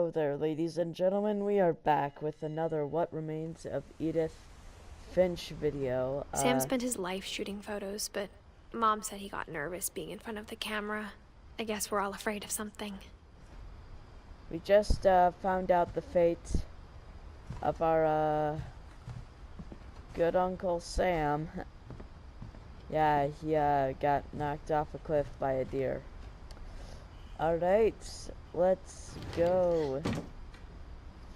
Hello there, ladies and gentlemen. We are back with another What Remains of Edith Finch video. Sam spent his life shooting photos, but Mom said he got nervous being in front of the camera. I guess we're all afraid of something. We just found out the fate of our good Uncle Sam. Yeah, he got knocked off a cliff by a deer. Alright, let's go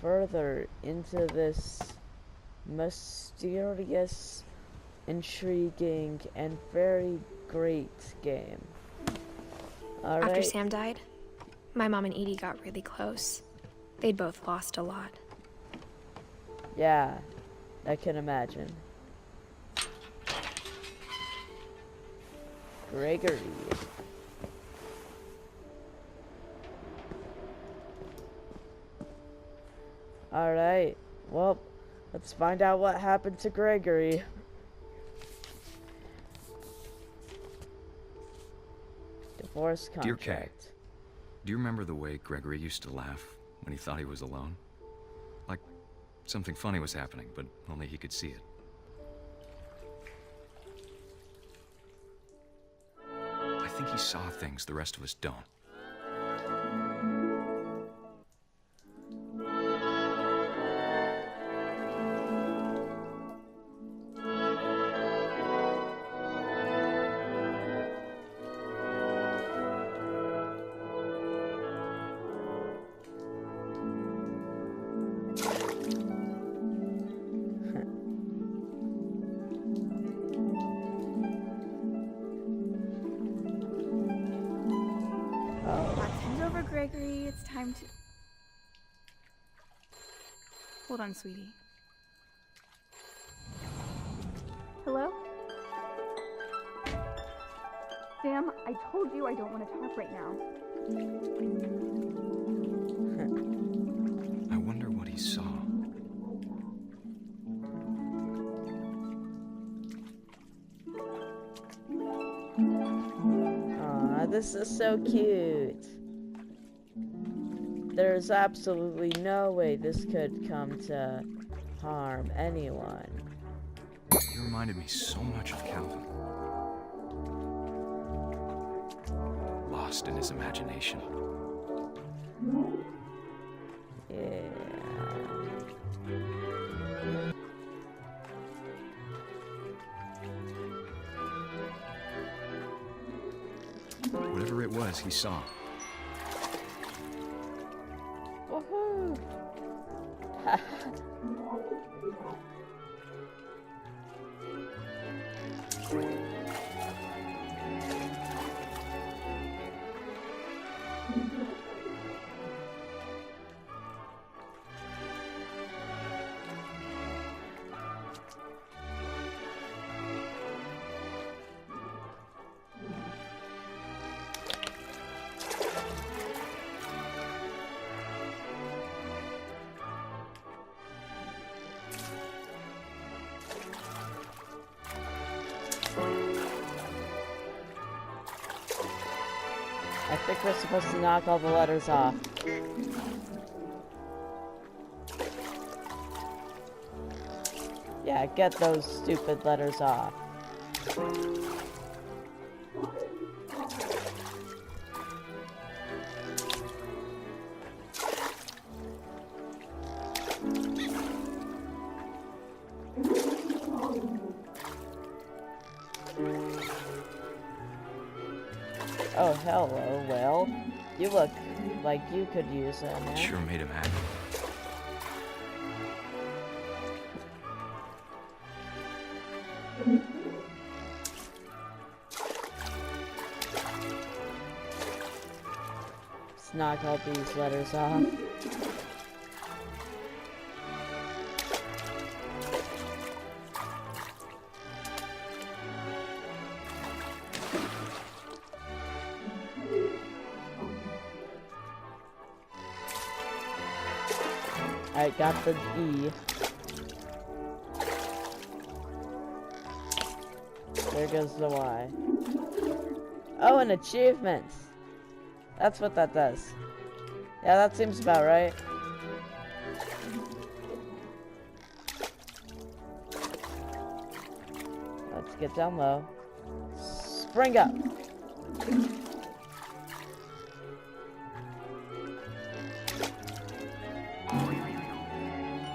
further into this mysterious, intriguing, and very great game. Alright. After Sam died, my mom and Edie got really close. They'd both lost a lot. Yeah, I can imagine. Gregory. Alright, well, let's find out what happened to Gregory. Divorce contract. Dear Kay, do you remember the way Gregory used to laugh when he thought he was alone? Like something funny was happening, but only he could see it. I think he saw things the rest of us don't. Time's over, Gregory. It's time to... Hold on, sweetie. Hello? Sam, I told you I don't want to talk right now. I wonder what he saw. Aw, this is so cute. There's absolutely no way this could come to harm anyone. He reminded me so much of Calvin. Lost in his imagination. Yeah. Whatever it was, he saw. Woohoo! I think we're supposed to knock all the letters off. Yeah, get those stupid letters off. Oh, hello, Will. You look like you could use a It nap. sure made him happy. Let's knock all these letters off. I got the E. There goes the Y. Oh, an achievement! That's what that does. Yeah, that seems about right. Let's get down low. Spring up.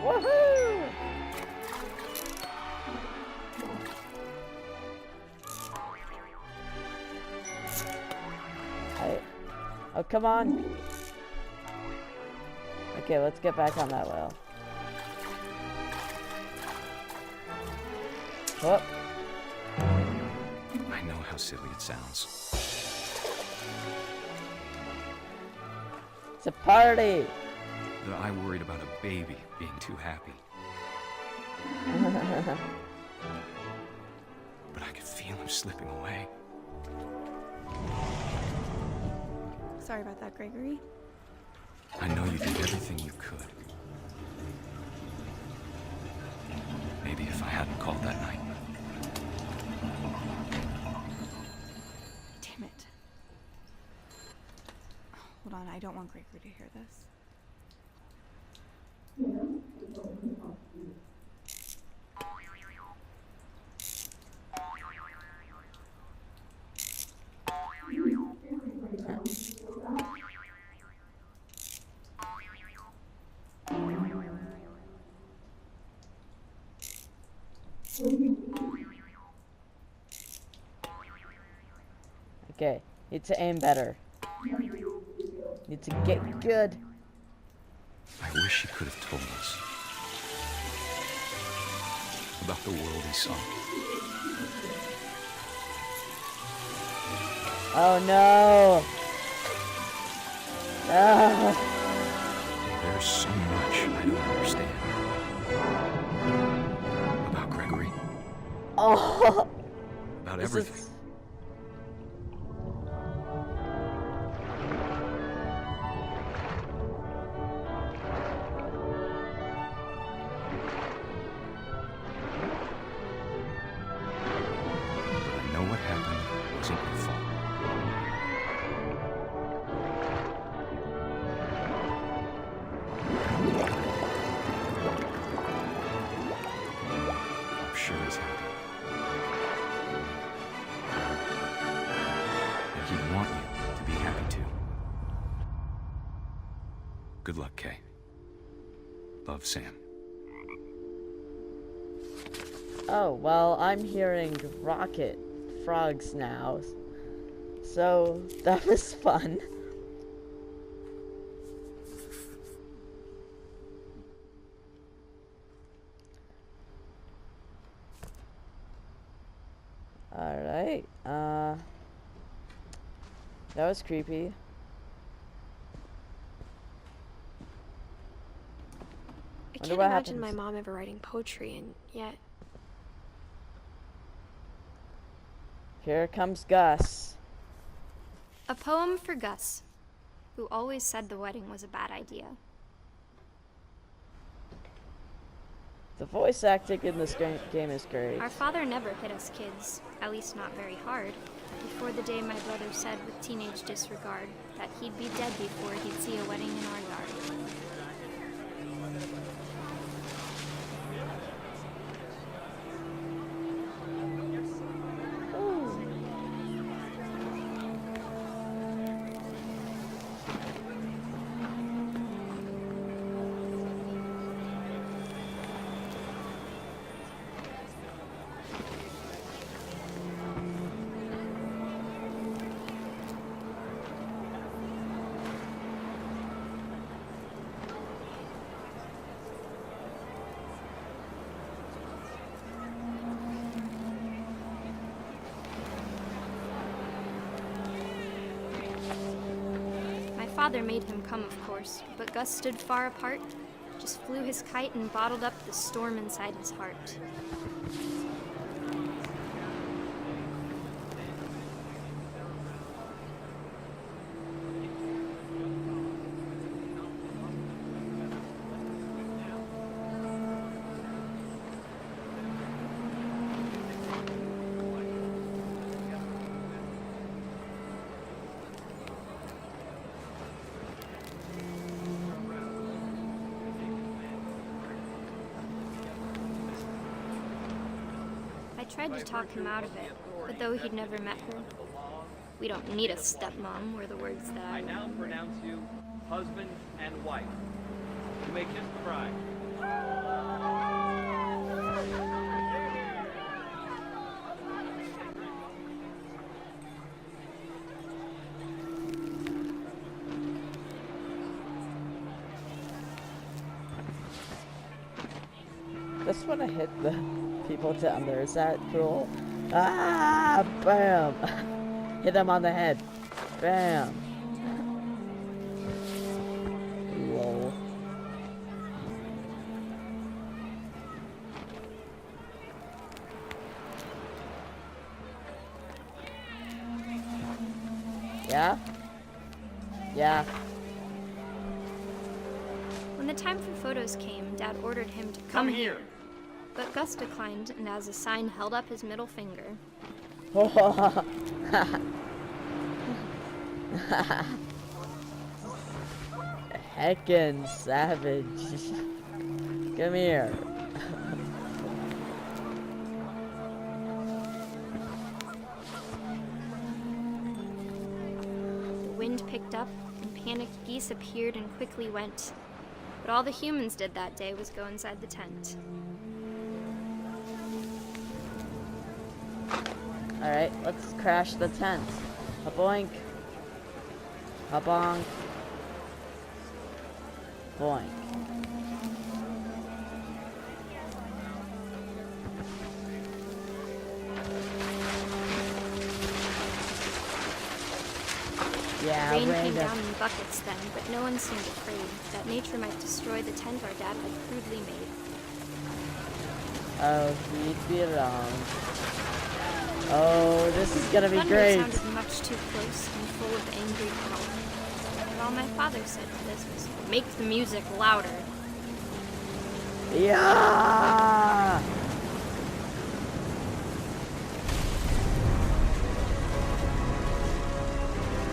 Woohoo! Hey. Oh, come on. Okay, let's get back on that wheel. Whoop. I know how silly it sounds. It's a party! That I worried about a baby being too happy. But I could feel him slipping away. Sorry about that, Gregory. I know you did everything you could. Maybe if I hadn't called that night. Damn it. Hold on, I don't want Gregory to hear this. Okay, need to aim better. Need to get good. I wish he could have told us about the world he saw. Oh no! No! There's so much I don't understand about Gregory, Oh! about This everything. is... But I know what happened wasn't your fault. I'm sure he's happy. And he'd want you to be happy too. Good luck, Kay. Love, Sam. Oh, well, I'm hearing rocket frogs now. So, that was fun. Alright, that was creepy. I Wonder can't what imagine my happens. mom ever writing poetry, and yet Here comes Gus. A poem for Gus, who always said the wedding was a bad idea. The voice acting in this game is great. Our father never hit us kids, at least not very hard, before the day my brother said with teenage disregard that he'd be dead before he'd see a wedding in our yard. Father made him come, of course, but Gus stood far apart, just flew his kite and bottled up the storm inside his heart. tried to talk him out of it, but though he'd never met her, "We don't need a stepmom," were the words that I I now remember. pronounce you husband and wife. You may kiss the bride. This one I hit the people down there. Is that cruel? Ah! Bam! Hit them on the head. Bam! Lol. Yeah? Yeah. When the time for photos came, Dad ordered him to come here. But Gus declined, and as a sign held up his middle finger. Heckin' savage. Come here. The wind picked up, and panicked geese appeared and quickly went. But all the humans did that day was go inside the tent. Alright, let's crash the tent. A boink. A bonk. Boink. Yeah, Rain came random. down in buckets then, but no one seemed afraid that nature might destroy the tent our dad had crudely made. Oh, he'd be wrong. Oh, this is gonna be Thunder great. sounded much too close and full of angry power. And all my father said to this was, "Make the music louder." Yeah!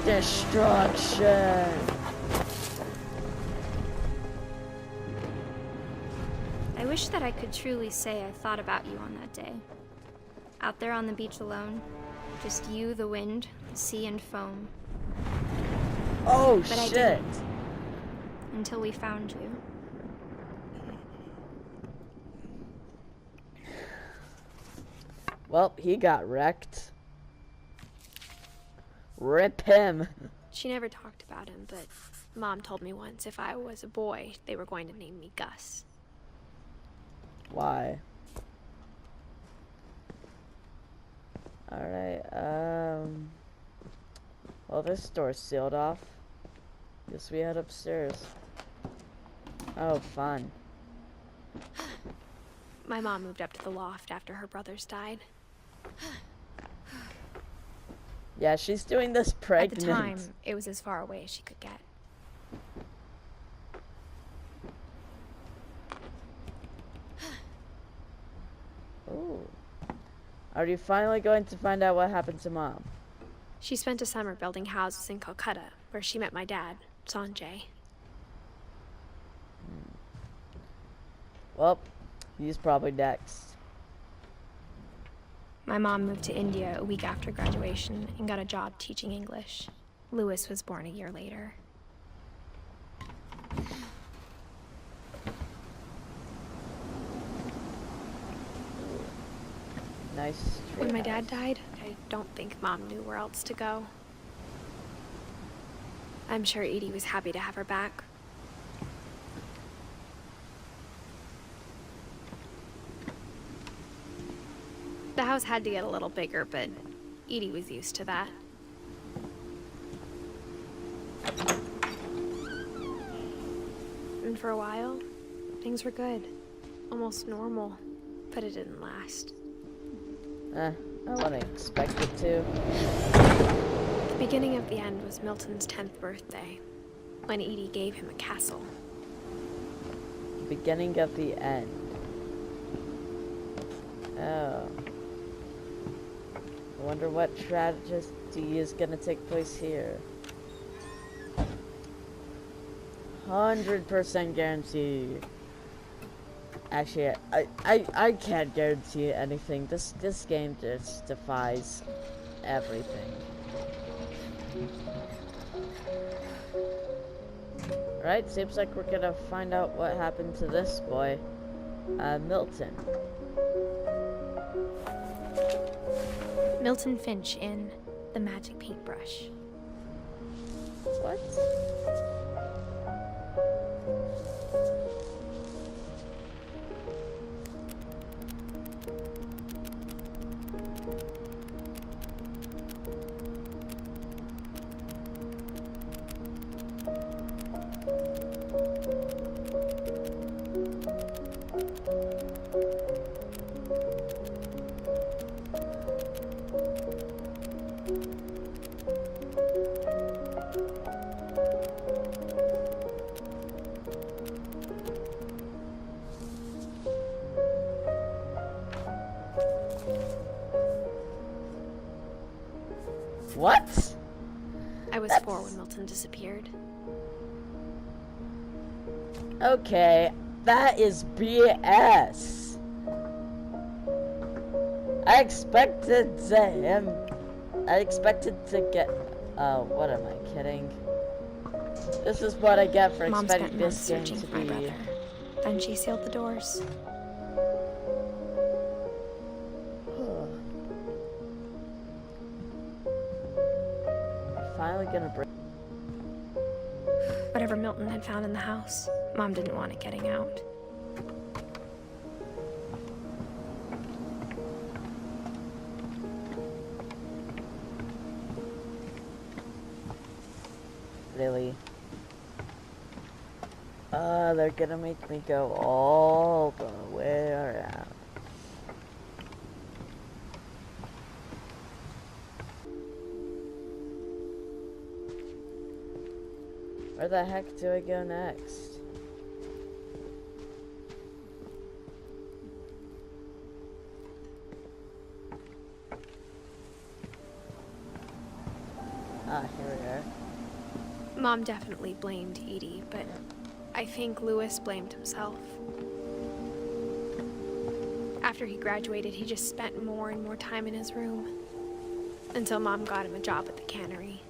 Destruction! I wish that I could truly say I thought about you on that day. Out there on the beach alone, just you, the wind, the sea, and foam. Oh, But I shit! didn't. Until we found you. Well, he got wrecked. Rip him. She never talked about him, but Mom told me once if I was a boy, they were going to name me Gus. Why? Alright, well, this door's sealed off. Guess we head upstairs. Oh, fun. My mom moved up to the loft after her brothers died. Yeah, she's doing this pregnant. At the time, it was as far away as she could get. Ooh. Are you finally going to find out what happened to Mom? She spent a summer building houses in Calcutta, where she met my dad, Sanjay. Well, he's probably next. My mom moved to India a week after graduation and got a job teaching English. Louis was born a year later. Nice. When my dad died, I don't think Mom knew where else to go. I'm sure Edie was happy to have her back. The house had to get a little bigger, but Edie was used to that. And for a while, things were good. Almost normal. But it didn't last. I wouldn't expect it to. The beginning of the end was Milton's 10th birthday, when Edie gave him a castle. The beginning of the end. Oh. I wonder what tragedy is gonna take place here. 100% guarantee. Actually, I can't guarantee anything. This game just defies everything. Right, seems like we're gonna find out what happened to this boy, Milton. Milton Finch in The Magic Paintbrush. What? What? I was 4 when Milton disappeared. Okay, that is BS. I expected to get, what am I kidding? This is what I get for Mom expecting spent months this game searching to for my be. brother. Then she sealed the doors. Finally gonna break. Whatever Milton had found in the house, Mom didn't want it getting out. Really? They're gonna make me go all the way around. Where the heck do I go next? Ah, here we are. Mom definitely blamed Edie, but I think Lewis blamed himself. After he graduated, he just spent more and more time in his room, until Mom got him a job at the cannery.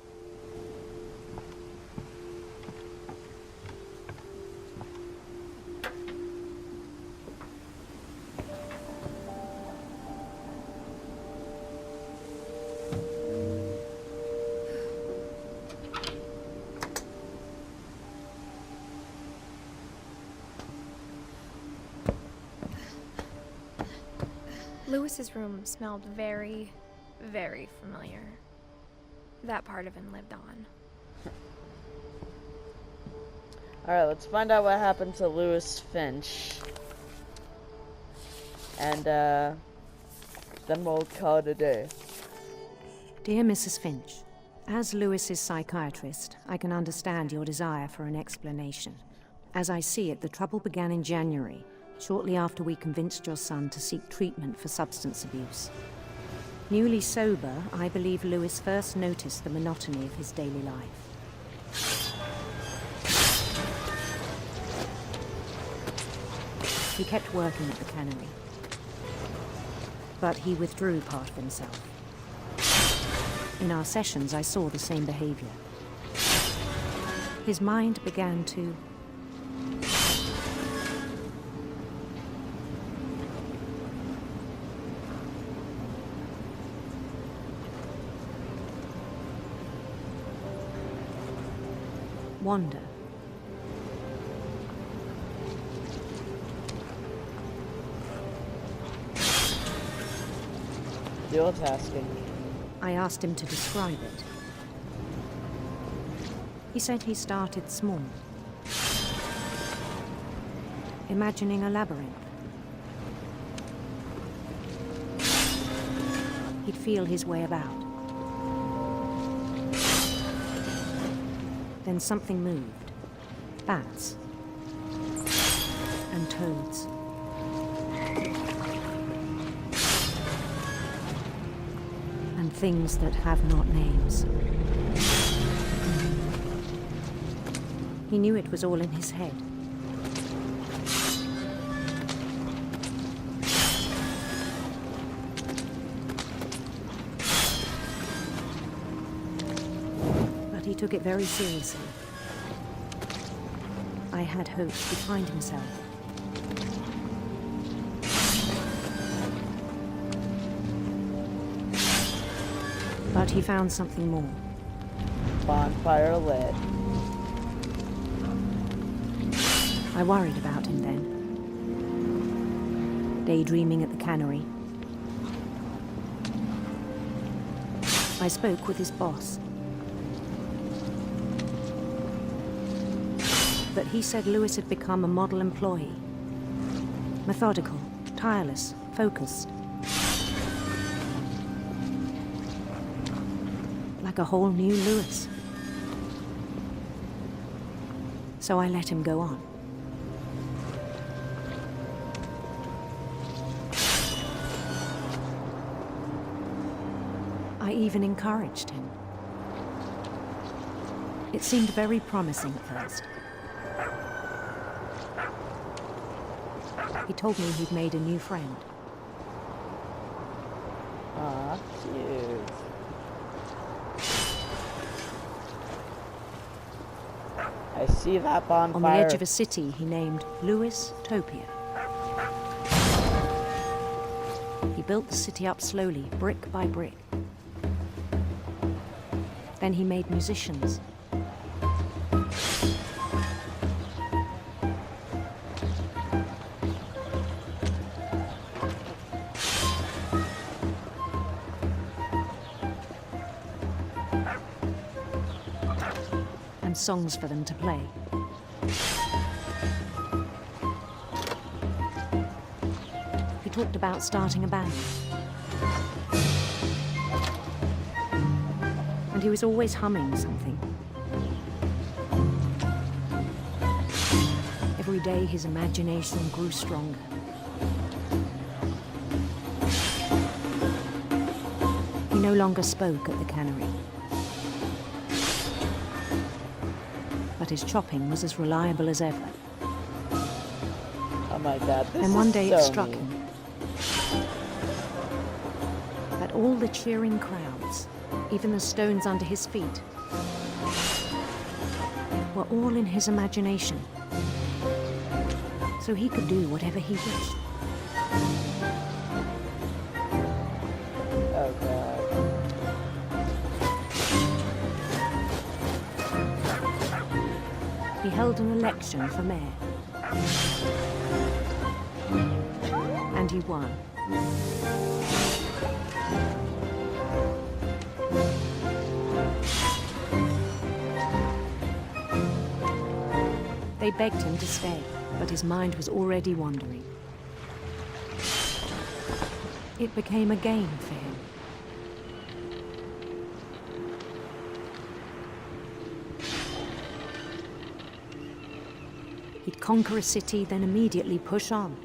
Lewis's room smelled very, very familiar. That part of him lived on. Alright, let's find out what happened to Lewis Finch. And, then we'll call it a day. Dear Mrs. Finch, as Lewis's psychiatrist, I can understand your desire for an explanation. As I see it, the trouble began in January, shortly after we convinced your son to seek treatment for substance abuse. Newly sober, I believe Lewis first noticed the monotony of his daily life. He kept working at the cannery, but he withdrew part of himself. In our sessions, I saw the same behavior. His mind began to wander. Dual tasking. I asked him to describe it. He said he started small, imagining a labyrinth. He'd feel his way about. Then something moved. Bats. And toads. And things that have not names. He knew it was all in his head. he took it very seriously. I had hoped he'd find himself. But he found something more. Bonfire lit. I worried about him then. Daydreaming at the cannery. I spoke with his boss. But he said Lewis had become a model employee. Methodical, tireless, focused. Like a whole new Lewis. So I let him go on. I even encouraged him. It seemed very promising at first. He told me he'd made a new friend. Aw, cute. I see that bonfire. On the edge of a city he named Lewis Topia. He built the city up slowly, brick by brick. Then he made musicians. And songs for them to play. He talked about starting a band. And he was always humming something. Every day his imagination grew stronger. He no longer spoke at the cannery. But his chopping was as reliable as ever. Oh my god, this And one is day so it struck mean. him that all the cheering crowds, even the stones under his feet, were all in his imagination. So he could do whatever he wished. Oh god. He held an election for mayor. And he won. They begged him to stay, but his mind was already wandering. It became a game for him. He'd conquer a city, then immediately push on.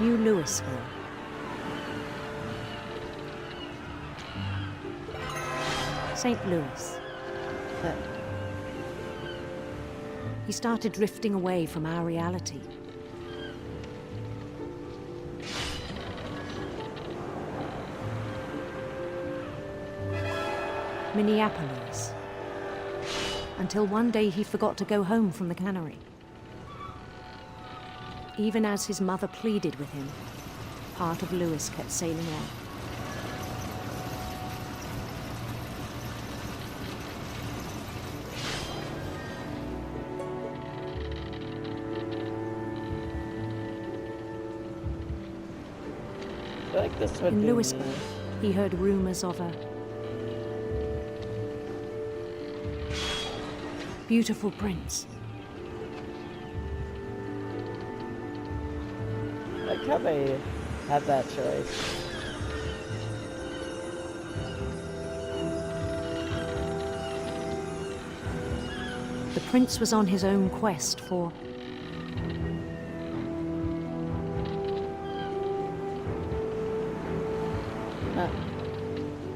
New Louisville. St. Louis. He started drifting away from our reality. Minneapolis. Until one day he forgot to go home from the cannery. Even as his mother pleaded with him, part of Lewis kept sailing on. I feel like this would In be Louisville, me. he heard rumors of a beautiful prince. Like how they have that choice. The prince was on his own quest for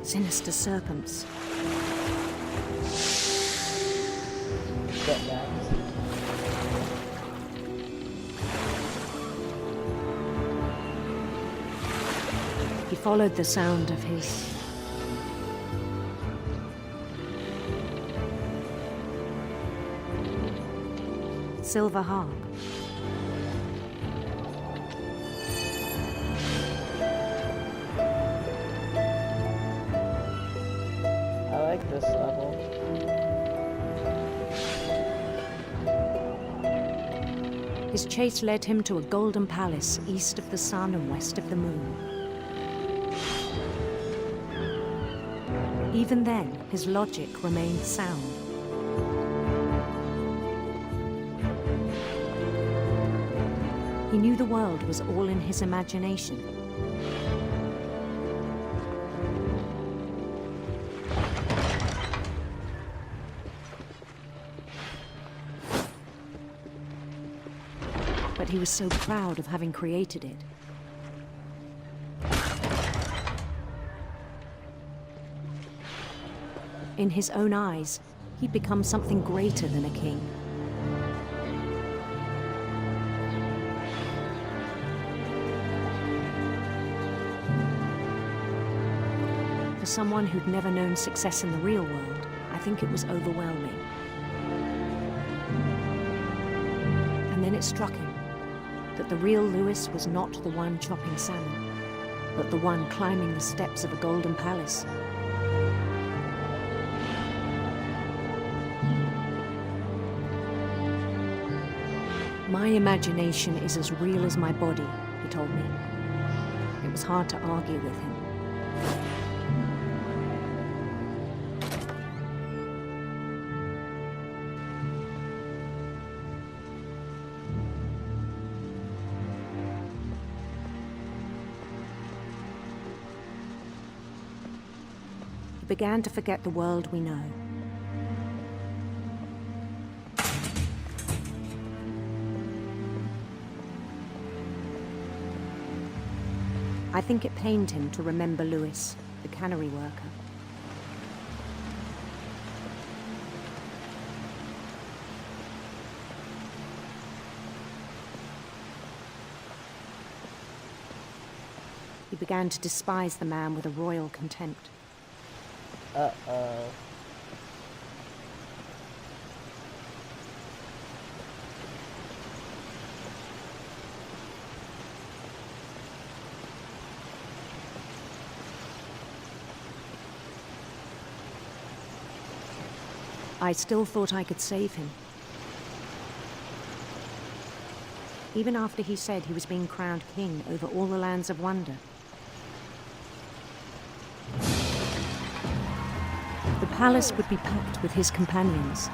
sinister serpents. Get that. He followed the sound of his silver harp. I like this level. His chase led him to a golden palace east of the sun and west of the moon. Even then, his logic remained sound. He knew the world was all in his imagination. But he was so proud of having created it. In his own eyes, he'd become something greater than a king. For someone who'd never known success in the real world, I think it was overwhelming. And then it struck him that the real Lewis was not the one chopping salmon, but the one climbing the steps of a golden palace. My imagination is as real as my body, he told me. It was hard to argue with him. He began to forget the world we know. I think it pained him to remember Lewis, the cannery worker. He began to despise the man with a royal contempt. Uh-oh. I still thought I could save him. Even after he said he was being crowned king over all the lands of wonder. The palace would be packed with his companions.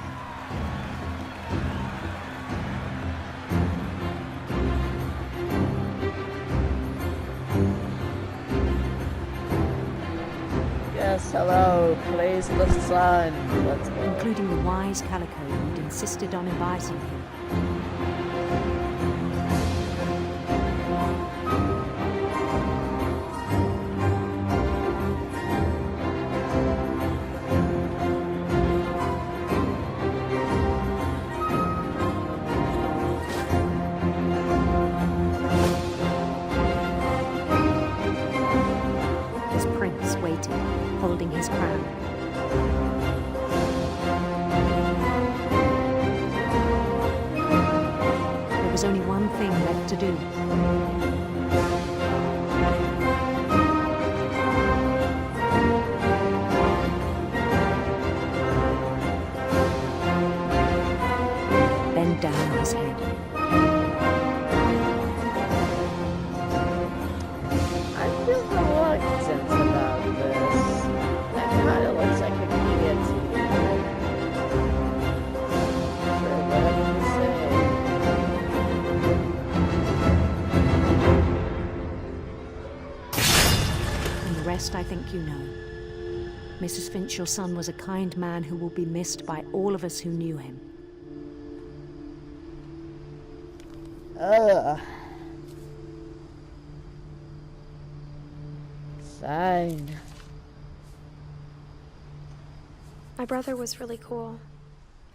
Yes, hello, please the sun. Let's go. Including the wise Calico who'd insisted on inviting him. His prince waited, holding his crown. There was only one thing left to do. Bend down his head. I feel reluctant about this. That kind of looks like a guillotine. For what say. And the rest I think you know. Mrs. Finch, your son was a kind man who will be missed by all of us who knew him. Ugh. Sign. My brother was really cool.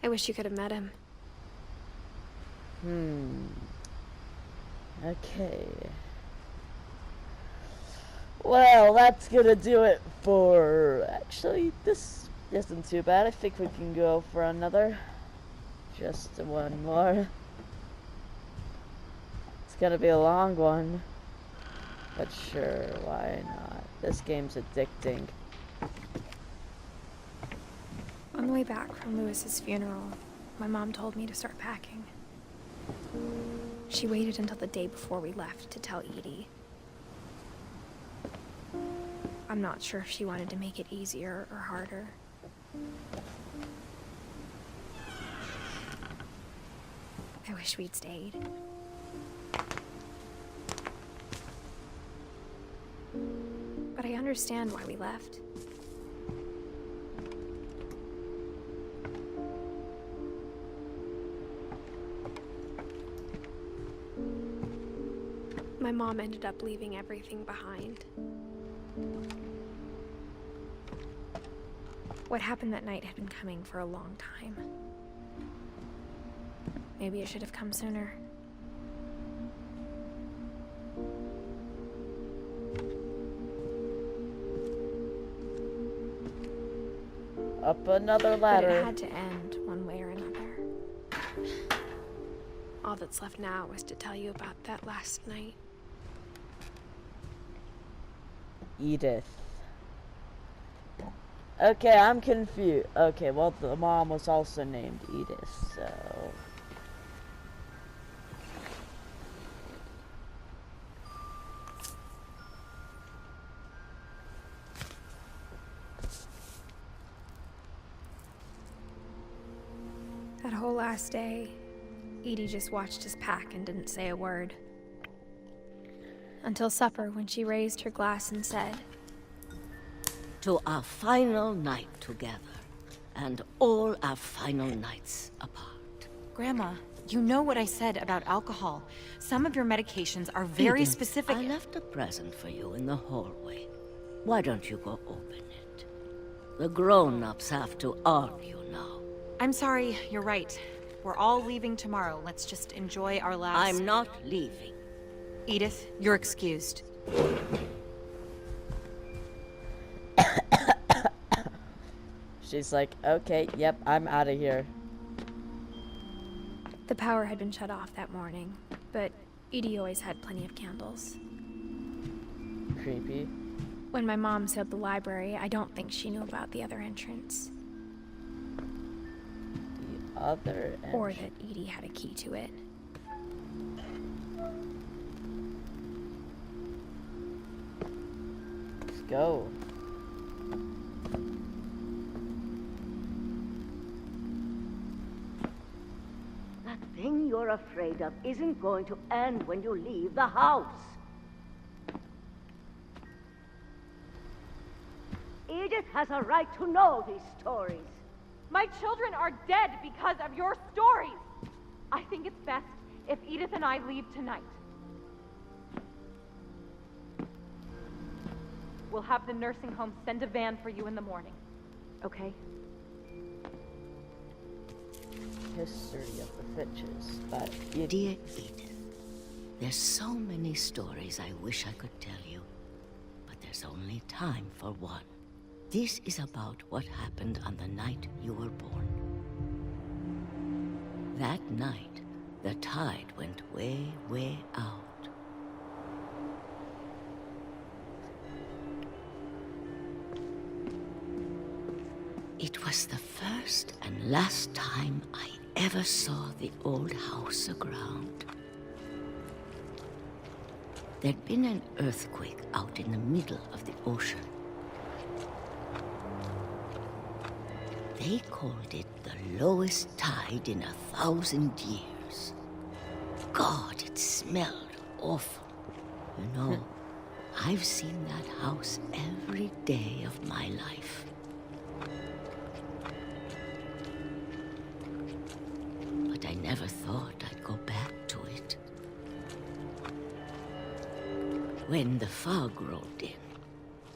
I wish you could have met him. Okay. Well, that's gonna do it for... Actually, this isn't too bad. I think we can go for another. Just one more. gonna be a long one. But sure, why not? This game's addicting. On the way back from Lewis's funeral, my mom told me to start packing. She waited until the day before we left to tell Edie. I'm not sure if she wanted to make it easier or harder. I wish we'd stayed. But I understand why we left. My mom ended up leaving everything behind. What happened that night had been coming for a long time. Maybe it should have come sooner. Up another But ladder. it had to end one way or another. All that's left now was to tell you about that last night. Edith. Okay, I'm confused. Okay, well, the mom was also named Edith, so... That whole last day, Edie just watched us pack and didn't say a word. Until supper, when she raised her glass and said, "To our final night together, and all our final nights apart." Grandma, you know what I said about alcohol. Some of your medications are very Edith, specific. I left a present for you in the hallway. Why don't you go open it? The grown-ups have to argue now. I'm sorry, you're right. We're all leaving tomorrow. Let's just enjoy our last... I'm not leaving. Edith, you're excused. She's like, okay, yep, I'm out of here. the power had been shut off that morning, but Edie always had plenty of candles. Creepy. When my mom sealed the library, I don't think she knew about the other entrance. The other entrance. Or that Edie had a key to it. Let's go. That thing you're afraid of isn't going to end when you leave the house. Edith has a right to know these stories. My children are dead because of your stories. I think it's best if Edith and I leave tonight. We'll have the nursing home send a van for you in the morning. Okay? History of the Finches by Edith. Dear Edith, there's so many stories I wish I could tell you, but there's only time for one. This is about what happened on the night you were born. That night, the tide went way, way out. It was the first and last time I ever saw the old house aground. There'd been an earthquake out in the middle of the ocean. They called it the lowest tide in 1,000 years. God, it smelled awful. You know, I've seen that house every day of my life. But I never thought I'd go back to it. When the fog rolled in,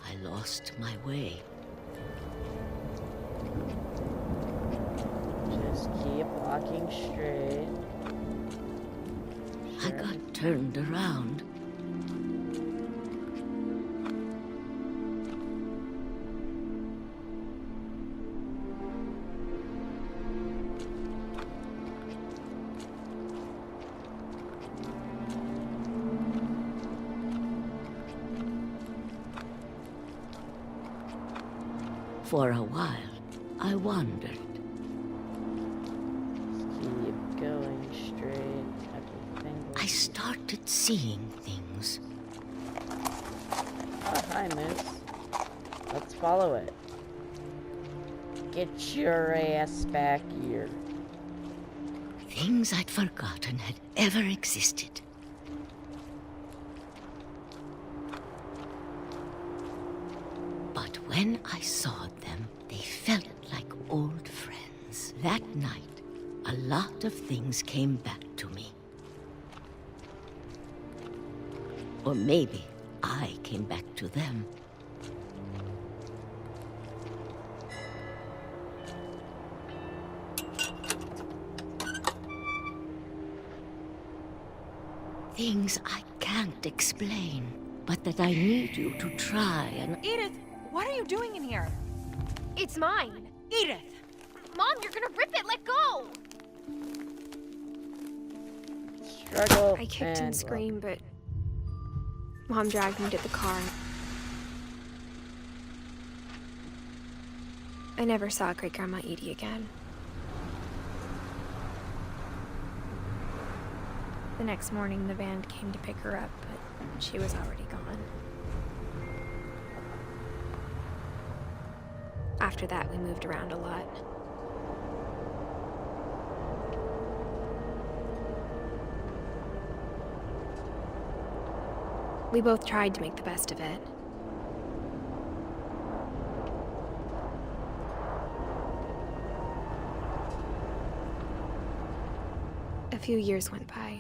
I lost my way. Just keep walking straight. I got turned around. For a while, I wandered. Keep going straight. Everything will I started seeing things. Oh, hi, Moose. Let's follow it. Get your ass back here. Things I'd forgotten had ever existed. But when I saw them, they felt like old friends. That night, a lot of things came back to me. Or maybe I came back to them. Things I can't explain, but that I need you to try and... Edith, what are you doing in here? It's mine. Edith! Mom, you're gonna rip it. Let go. Struggle. I kicked and screamed, but Mom dragged me to the car. I never saw Great-Grandma Edie again. The next morning, the van came to pick her up, but she was already gone. After that, we moved around a lot. We both tried to make the best of it. A few years went by.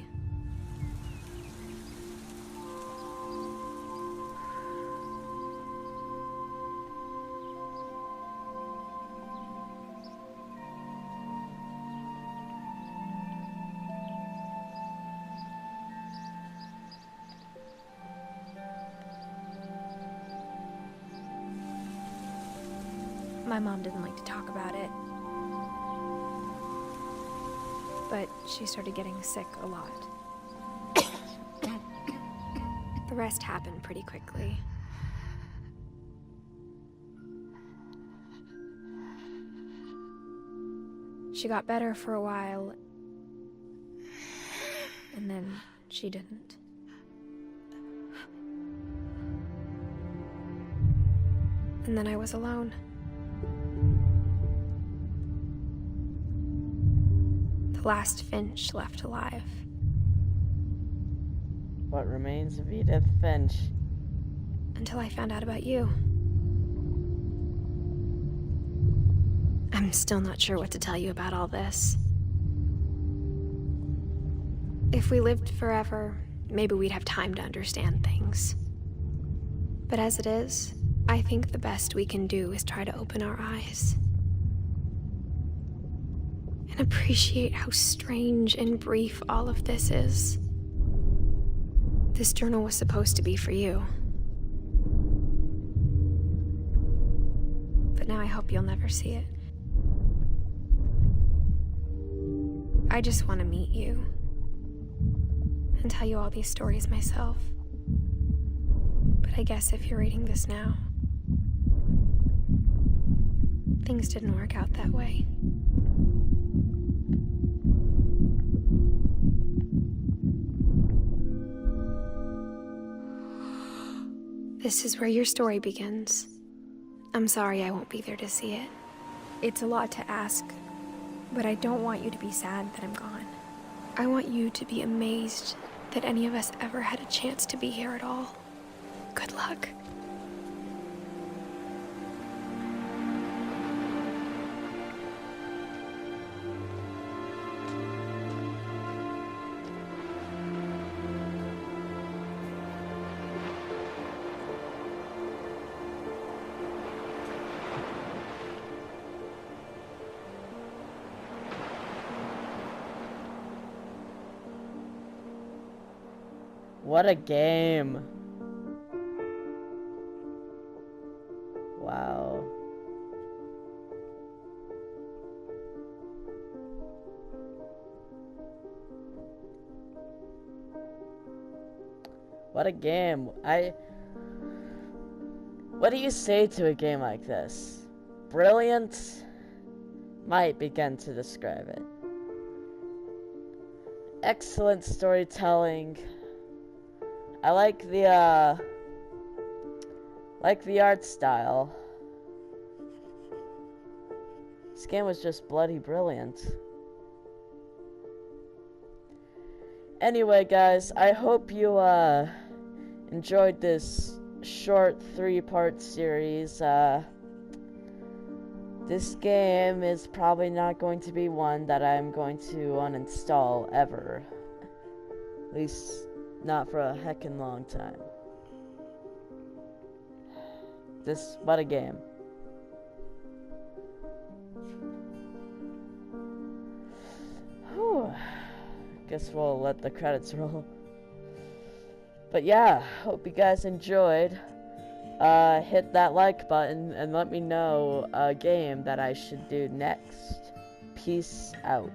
My mom didn't like to talk about it, but she started getting sick a lot. The rest happened pretty quickly. She got better for a while, and then she didn't. And then I was alone. The last Finch left alive. What remains of Edith Finch? Until I found out about you. I'm still not sure what to tell you about all this. If we lived forever, maybe we'd have time to understand things. But as it is, I think the best we can do is try to open our eyes. And appreciate how strange and brief all of this is. This journal was supposed to be for you. But now I hope you'll never see it. I just want to meet you and tell you all these stories myself. But I guess if you're reading this now, things didn't work out that way. This is where your story begins. I'm sorry I won't be there to see it. It's a lot to ask, but I don't want you to be sad that I'm gone. I want you to be amazed that any of us ever had a chance to be here at all. Good luck. What a game. Wow. What a game. What do you say to a game like this? brilliant might begin to describe it. Excellent storytelling. I like the art style. This game was just bloody brilliant. Anyway, guys, I hope you enjoyed this short 3-part series. This game is probably not going to be one that I'm going to uninstall ever. At least not for a heckin' long time. What a game. Whew. Guess we'll let the credits roll. But yeah, hope you guys enjoyed. Hit that like button and let me know a game that I should do next. Peace out.